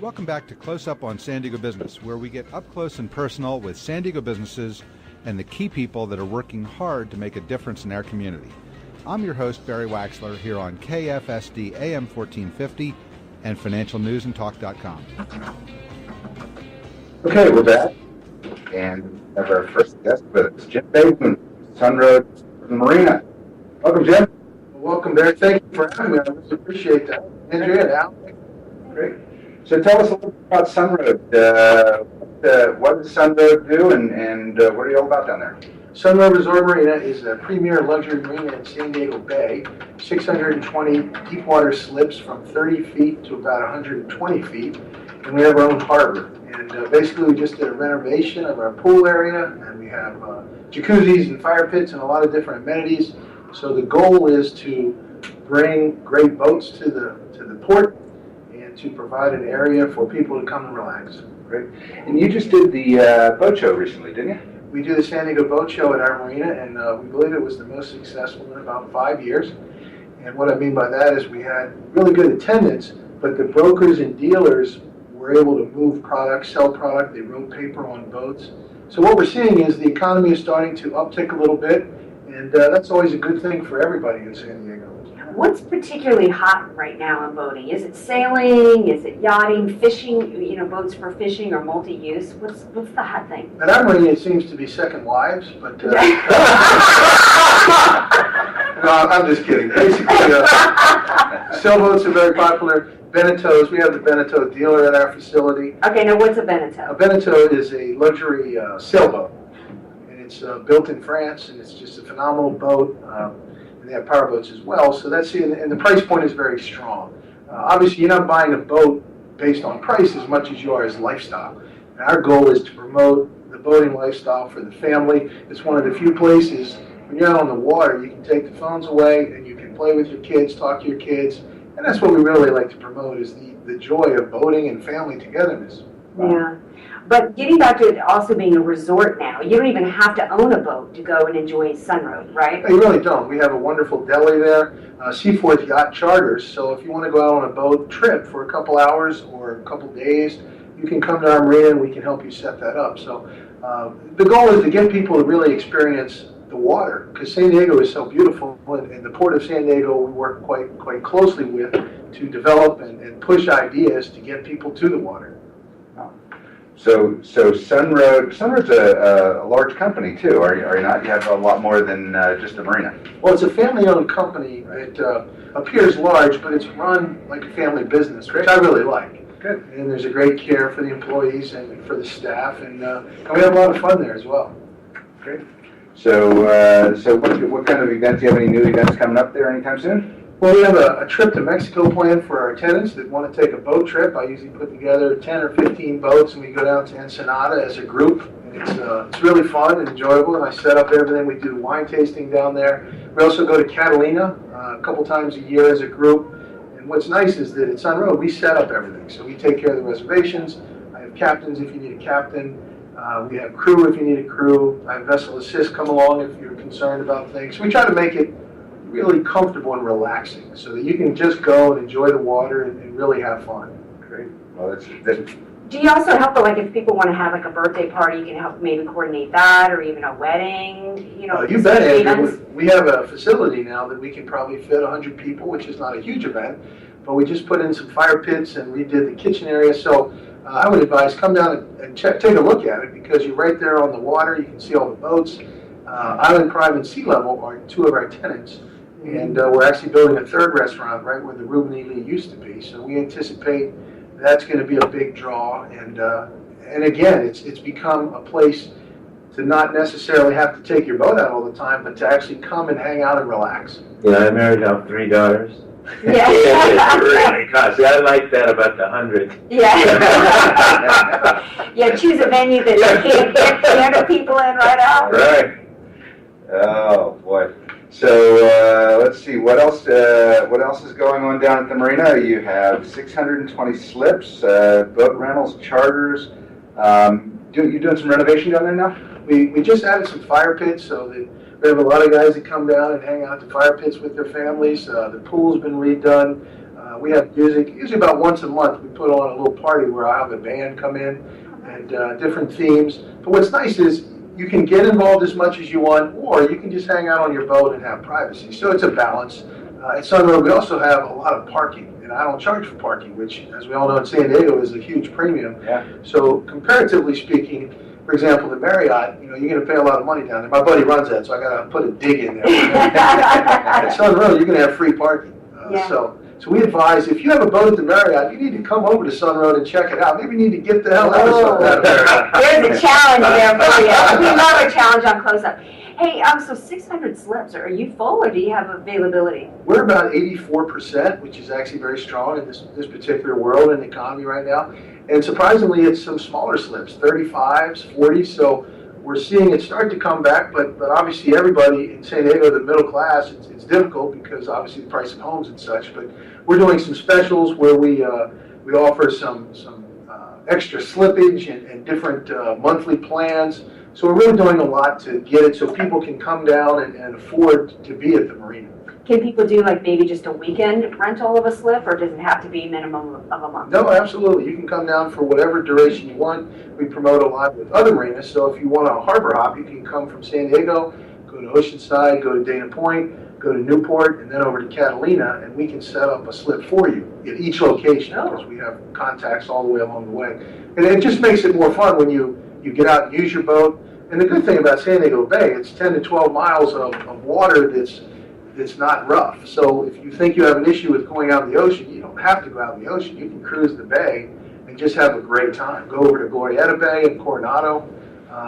Welcome back to Close Up on San Diego Business, where we get up close and personal with San Diego businesses and the key people that are working hard to make a difference in our community. I'm your host, Barry Waxler, here on KFSD AM 1450 and financialnewsandtalk.com. Okay, we're back, and we have our first guest with us, Jim Behun, Sunroad from Marina. Welcome, Jim. Welcome, Barry. Thank you for having me. I really appreciate that. Andrea and Al. Great. So tell us a little bit about Sunroad. What does Sunroad do, and what are you all about down there? Sunroad Resort Marina is a premier luxury marina in San Diego Bay. 620 deep water slips from 30 feet to about 120 feet. And we have our own harbor. And basically we just did a renovation of our pool area, and we have jacuzzis and fire pits and a lot of different amenities. So the goal is to bring great boats to the port and to provide an area for people to come and relax. Great. And you just did the boat show recently, didn't you? We do the San Diego Boat Show at our marina, and we believe it was the most successful in about 5 years. And what I mean by that is we had really good attendance, but the brokers and dealers were able to move product, sell product. They wrote paper on boats. So what we're seeing is the economy is starting to uptick a little bit, and that's always a good thing for everybody in San Diego. What's particularly hot right now in boating? Is it sailing? Is it yachting, fishing? You know, boats for fishing or multi-use? What's the hot thing? At our marina, it seems to be second wives, but no, I'm just kidding. Basically, sailboats are very popular. Benettos, we have the Benetto dealer at our facility. Okay, now what's a Benetto? A Benetto is a luxury sailboat, and it's built in France, and it's just a phenomenal boat. They have power boats as well, so that's and the price point is very strong. Obviously, you're not buying a boat based on price as much as you are as lifestyle. And our goal is to promote the boating lifestyle for the family. It's one of the few places when you're out on the water, you can take the phones away and you can play with your kids, talk to your kids, and that's what we really like to promote is the joy of boating and family togetherness. Yeah. But getting back to it also being a resort now, you don't even have to own a boat to go and enjoy Sunroad, right? You really don't. We have a wonderful deli there, Seaforth Yacht Charters, so if you want to go out on a boat trip for a couple hours or a couple days, you can come to our marina and we can help you set that up. So the goal is to get people to really experience the water, because San Diego is so beautiful, and the Port of San Diego we work quite closely with to develop and push ideas to get people to the water. So Sunroad's a large company too, are you not? You have a lot more than just a marina. Well, it's a family-owned company. It appears large, but it's run like a family business, which I really like. Good. And there's a great care for the employees and for the staff, and we have a lot of fun there as well. Great. So what kind of events? Do you have any new events coming up there anytime soon? Well, we have a trip to Mexico planned for our tenants that want to take a boat trip. I usually put together 10 or 15 boats, and we go down to Ensenada as a group. And it's really fun and enjoyable, and I set up everything. We do wine tasting down there. We also go to Catalina a couple times a year as a group. And what's nice is that at Sunroad, we set up everything. So we take care of the reservations. I have captains if you need a captain. We have crew if you need a crew. I have vessel assist come along if you're concerned about things. So we try to make it really comfortable and relaxing so that you can just go and enjoy the water and really have fun. Great. Well, that's Do you also help, like, if people want to have, like, a birthday party, you can help maybe coordinate that, or even a wedding, you know? You bet, Andrew. We have a facility now that we can probably fit 100 people, which is not a huge event, but we just put in some fire pits and redid the kitchen area. So I would advise come down and take a look at it, because you're right there on the water. You can see all the boats. Island Prime and Sea Level are two of our tenants. And we're actually building a third restaurant right where the Ruben E. Lee used to be. So we anticipate that's going to be a big draw. And again, it's become a place to not necessarily have to take your boat out all the time, but to actually come and hang out and relax. Yeah, I married off 3 daughters. Yeah. It's really costly. I like that about the 100. Yeah. Yeah, choose a venue that you can't get 300 people in right out. right. Oh boy. So let's see what else. What else is going on down at the marina? You have 620 slips, boat rentals, charters. You doing some renovation down there now? We just added some fire pits, so that we have a lot of guys that come down and hang out at the fire pits with their families. The pool's been redone. We have music, usually about once a month. We put on a little party where I have a band come in and different themes. But what's nice is you can get involved as much as you want, or you can just hang out on your boat and have privacy. So it's a balance. At Sunroad, we also have a lot of parking, and I don't charge for parking, which, as we all know, in San Diego is a huge premium. Yeah. So comparatively speaking, for example, the Marriott, you're going to pay a lot of money down there. My buddy runs that, so I got to put a dig in there. At Sunroad, you're going to have free parking. Yeah. So we advise, if you have a boat at the Marriott, you need to come over to Sunroad and check it out. Maybe you need to get the hell out of Sunroad. There's a challenge there for you. We love a challenge on close-up. Hey, so 600 slips, are you full or do you have availability? We're about 84%, which is actually very strong in this particular world and economy right now. And surprisingly, it's some smaller slips, 35s, 40s. So we're seeing it start to come back, but obviously everybody in San Diego, the middle class, it's difficult because obviously the price of homes and such. But we're doing some specials where we offer some extra slippage and different monthly plans. So we're really doing a lot to get it so people can come down and afford to be at the marina. Can people do like maybe just a weekend rental of a slip, or does it have to be minimum of a month? No, absolutely. You can come down for whatever duration you want. We promote a lot with other marinas. So if you want a harbor hop, you can come from San Diego, go to Oceanside, go to Dana Point, go to Newport, and then over to Catalina, and we can set up a slip for you at each location because we have contacts all the way along the way. And it just makes it more fun when you get out and use your boat. And the good thing about San Diego Bay, it's 10 to 12 miles of water that's not rough. So if you think you have an issue with going out in the ocean, you don't have to go out in the ocean. You can cruise the bay and just have a great time. Go over to Glorieta Bay and Coronado.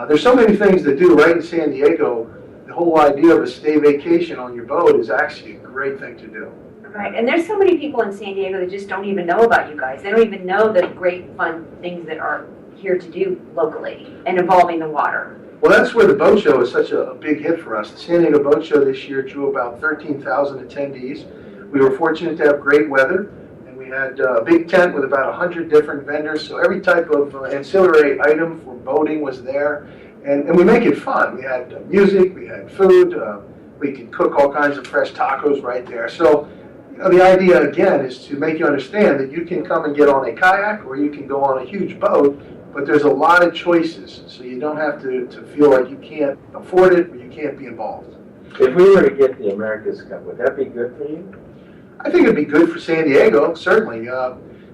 There's so many things to do right in San Diego. The whole idea of a stay vacation on your boat is actually a great thing to do. Right, and there's so many people in San Diego that just don't even know about you guys. They don't even know the great fun things that are here to do locally and involving the water. Well, that's where the boat show is such a big hit for us. The San Diego Boat Show this year drew about 13,000 attendees. We were fortunate to have great weather, and we had a big tent with about 100 different vendors. So every type of ancillary item for boating was there, and we make it fun. We had music, we had food, we could cook all kinds of fresh tacos right there. So, the idea again is to make you understand that you can come and get on a kayak, or you can go on a huge boat. But there's a lot of choices, so you don't have to feel like you can't afford it or you can't be involved. If we were to get the America's Cup, would that be good for you? I think it'd be good for San Diego, certainly,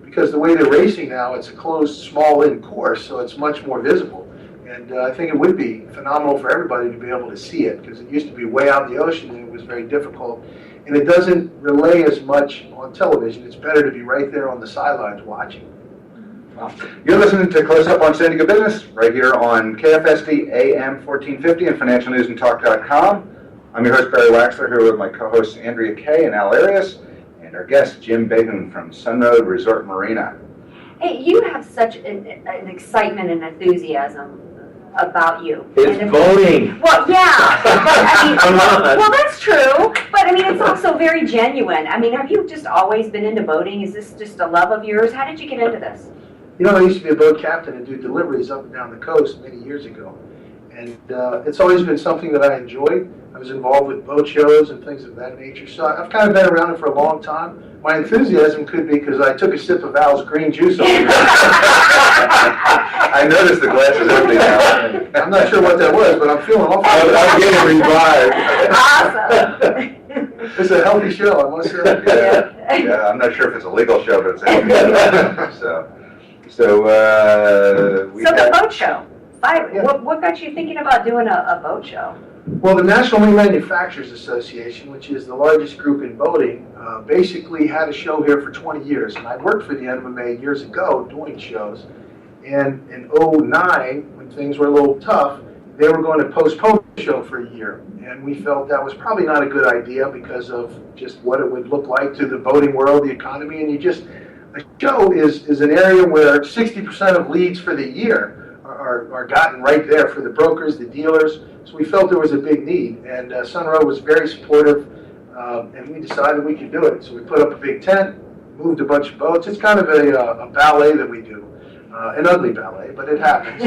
because the way they're racing now, it's a closed, small-in course, so it's much more visible. And I think it would be phenomenal for everybody to be able to see it, because it used to be way out in the ocean and it was very difficult. And it doesn't relay as much on television. It's better to be right there on the sidelines watching. You're listening to Close Up on San Diego Business right here on KFSD AM 1450 and financialnewsandtalk.com. I'm your host, Barry Waxler, here with my co-hosts Andrea Kay and Al Arias, and our guest, Jim Behun from Sunroad Resort Marina. Hey, you have such an excitement and enthusiasm about you. It's voting. Well, yeah. I mean, Come on. well, that's true. But I mean, it's also very genuine. I mean, have you just always been into boating? Is this just a love of yours? How did you get into this? I used to be a boat captain and do deliveries up and down the coast many years ago. And it's always been something that I enjoyed. I was involved with boat shows and things of that nature. So I've kind of been around it for a long time. My enthusiasm could be because I took a sip of Al's green juice over here. I noticed the glass is empty now. I'm not sure what that was, but I'm feeling awful. I'm getting revived. Awesome. It's a healthy show, I must say. Yeah, I'm not sure if it's a legal show, but it's empty. So The boat show. What got you thinking about doing a boat show? Well, the National Marine Manufacturers Association, which is the largest group in boating, basically had a show here for 20 years. And I worked for the NMMA years ago doing shows. And in '09, when things were a little tough, they were going to postpone the show for a year. And we felt that was probably not a good idea because of just what it would look like to the boating world, the economy. And a show is an area where 60% of leads for the year are gotten right there for the brokers, the dealers. So we felt there was a big need, and Sunroad was very supportive, and we decided we could do it. So we put up a big tent, moved a bunch of boats. It's kind of a ballet that we do, an ugly ballet, but it happens.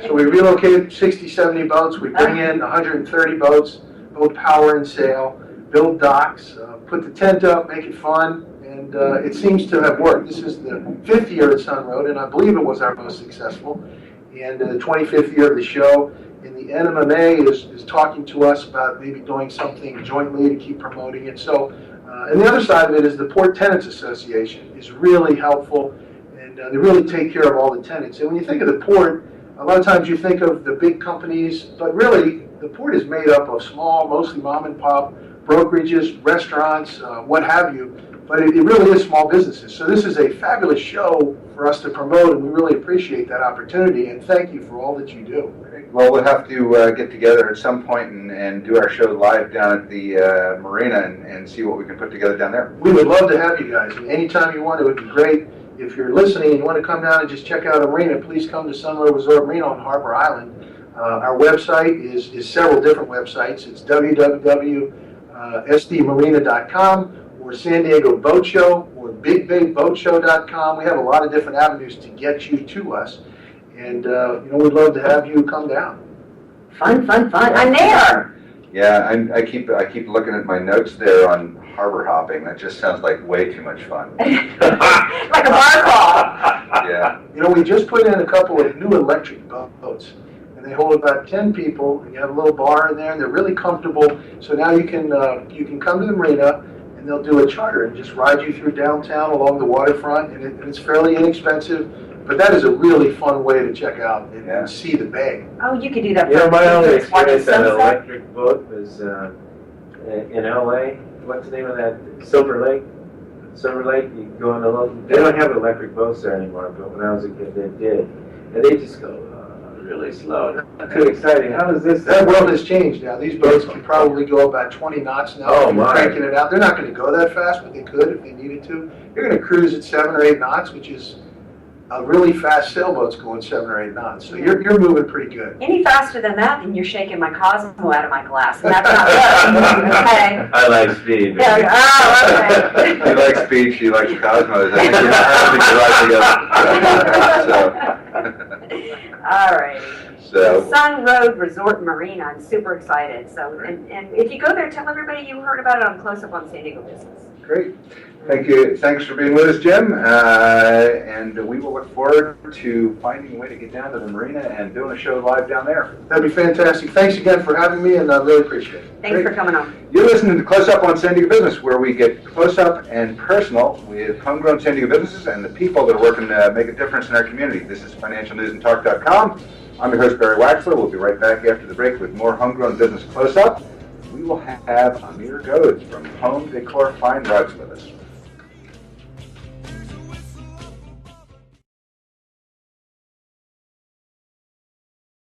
So we relocated 60, 70 boats. We bring in 130 boats, both power and sail, build docks, put the tent up, make it fun, and and it seems to have worked. This is the 5th year at Sunroad, and I believe it was our most successful, and the 25th year of the show. And the NMMA is talking to us about maybe doing something jointly to keep promoting it. So, and the other side of it is the Port Tenants Association is really helpful, and they really take care of all the tenants. And when you think of the port, a lot of times you think of the big companies, but really the port is made up of small, mostly mom and pop brokerages, restaurants, what have you. But it really is small businesses. So this is a fabulous show for us to promote, and we really appreciate that opportunity. And thank you for all that you do. Well, we'll have to get together at some point and do our show live down at the Marina and see what we can put together down there. We would love to have you guys. And anytime you want, it would be great. If you're listening and you want to come down and just check out a marina, please come to Sunroad Resort Marina on Harbor Island. Our website is several different websites. It's www.sdmarina.com or San Diego Boat Show or BigBayBoatShow.com. We have a lot of different avenues to get you to us. And, we'd love to have you come down. Fun. I'm there. Yeah, I keep looking at my notes there on harbor hopping. That just sounds like way too much fun. Like a bar crawl. Yeah. We just put in a couple of new electric boats, and they hold about 10 people, and you have a little bar in there, and they're really comfortable. So now you can come to the marina, and they'll do a charter and just ride you through downtown along the waterfront, and it's fairly inexpensive. But that is a really fun way to check out and see the bay. Oh, you could do that. My only Just watch experience the on an sunset. electric boat was in LA. What's the name of that? Silver Lake? Silver Lake, you go on the little, they don't have electric boats there anymore, but when I was a kid, they did. And they just go really slow, not too exciting. How does this? That world has changed now. These boats can probably go about 20 knots now. Oh, They're my. cranking it out. They're not going to go that fast, but they could if they needed to. You're going to cruise at 7 or 8 knots, which is a really fast sailboat's going 7 or 8 knots. So you're moving pretty good. Any faster than that, and you're shaking my Cosmo out of my glass, and that's not good. Okay. I like speed. Yeah, oh, okay. She likes speed, she likes Cosmos. I think you're right together. All right. So, Sunroad Resort Marina. I'm super excited. So, and if you go there, tell everybody you heard about it on Close Up on San Diego Business. great. Thank you. Thanks for being with us, Jim. And we will look forward to finding a way to get down to the marina and doing a show live down there. That'd be fantastic. Thanks again for having me, and I really appreciate it. Thanks for coming on. You're listening to Close Up on San Diego Business, where we get close up and personal with homegrown San Diego businesses and the people that are working to make a difference in our community. This is financialnewsandtalk.com. I'm your host, Barry Waxler. We'll be right back after the break with more homegrown business close up. We will have Amir Godes from Home Decor Fine Rugs with us.